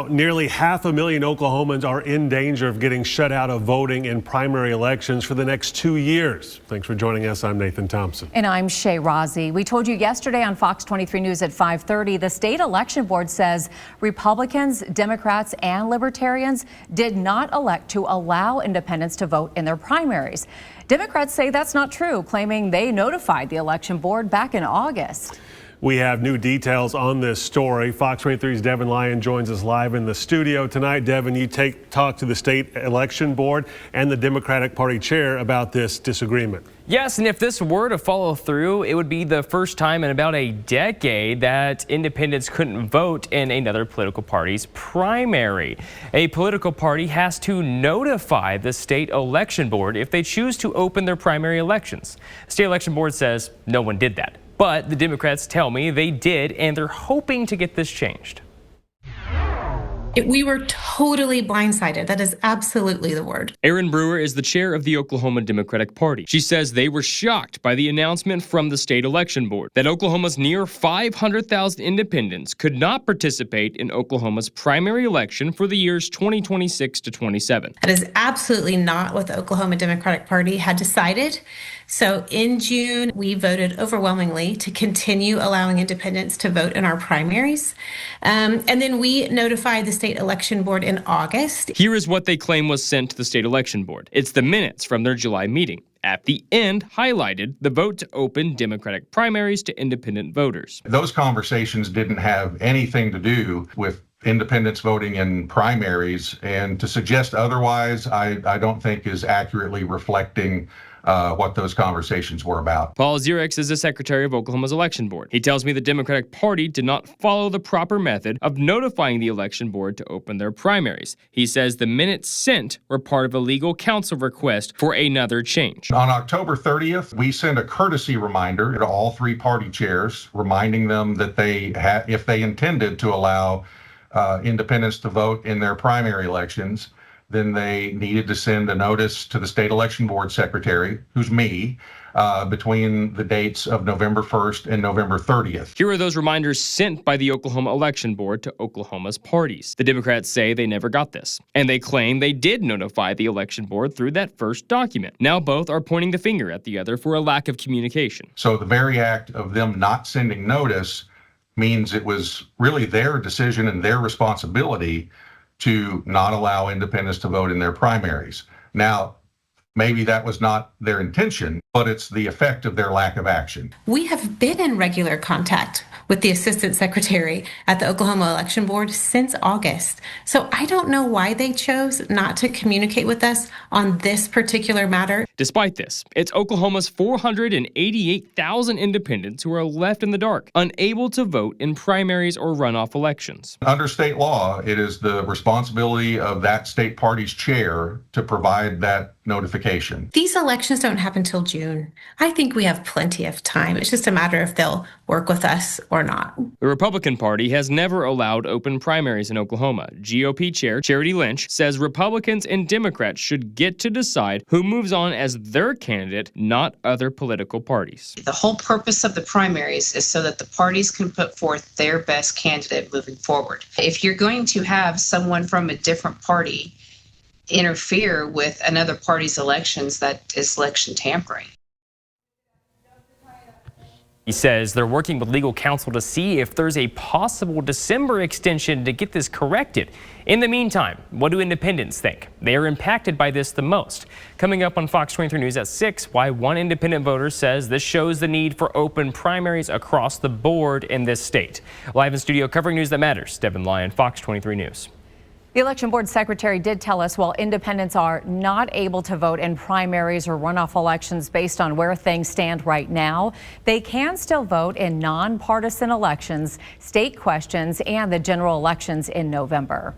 Nearly 500,000 Oklahomans are in danger of getting shut out of voting in primary elections for the next 2 years. Thanks for joining us. I'm Nathan Thompson. And I'm Shay Razi. We told you yesterday on Fox 23 News at 5:30, the state election board says Republicans, Democrats, and Libertarians did not elect to allow independents to vote in their primaries. Democrats say that's not true, claiming they notified the election board back in August. We have new details on this story. Fox 23's Devin Lyon joins us live in the studio tonight. Devin, you talk to the state election board and the Democratic Party chair about this disagreement. Yes, and if this were to follow through, it would be the first time in about a decade that independents couldn't vote in another political party's primary. A political party has to notify the state election board if they choose to open their primary elections. The state election board says no one did that. But the Democrats tell me they did, and they're hoping to get this changed. We were totally blindsided. That is absolutely the word. Erin Brewer is the chair of the Oklahoma Democratic Party. She says they were shocked by the announcement from the state election board that Oklahoma's near 500,000 independents could not participate in Oklahoma's primary election for the years 2026 to 27. That is absolutely not what the Oklahoma Democratic Party had decided. So in June, we voted overwhelmingly to continue allowing independents to vote in our primaries. And then we notified the state election board in August. Here is what they claim was sent to the state election board. It's the minutes from their July meeting. At the end, highlighted the vote to open Democratic primaries to independent voters. Those conversations didn't have anything to do with independents voting in primaries, and to suggest otherwise, I don't think is accurately reflecting what those conversations were about. Paul Xerix is the secretary of Oklahoma's election board. He tells me the Democratic Party did not follow the proper method of notifying the election board to open their primaries. He says the minutes sent were part of a legal counsel request for another change. On October 30th, we sent a courtesy reminder to all three party chairs, reminding them that if they intended to allow independents to vote in their primary elections, then they needed to send a notice to the state election board secretary, who's me, between the dates of November 1st and November 30th. Here are those reminders sent by the Oklahoma election board to Oklahoma's parties. The Democrats say they never got this, and they claim they did notify the election board through that first document. Now both are pointing the finger at the other for a lack of communication. So the very act of them not sending notice means it was really their decision and their responsibility to not allow independents to vote in their primaries. Now, maybe that was not their intention, but it's the effect of their lack of action. We have been in regular contact with the assistant secretary at the Oklahoma Election Board since August. So I don't know why they chose not to communicate with us on this particular matter. Despite this, it's Oklahoma's 488,000 independents who are left in the dark, unable to vote in primaries or runoff elections. Under state law, it is the responsibility of that state party's chair to provide that notification. These elections don't happen till June. I think we have plenty of time. It's just a matter if they'll work with us or not. The Republican Party has never allowed open primaries in Oklahoma. GOP Chair Charity Lynch says Republicans and Democrats should get to decide who moves on as their candidate, not other political parties. The whole purpose of the primaries is so that the parties can put forth their best candidate moving forward. If you're going to have someone from a different party interfere with another party's elections, that is election tampering. He says they're working with legal counsel to see if there's a possible December extension to get this corrected. In the meantime, what do independents think? They are impacted by this the most. Coming up on Fox 23 News at 6, why one independent voter says this shows the need for open primaries across the board in this state. Live in studio covering news that matters, Devin Lyon, Fox 23 News. The election board secretary did tell us while independents are not able to vote in primaries or runoff elections based on where things stand right now, they can still vote in nonpartisan elections, state questions, and the general elections in November.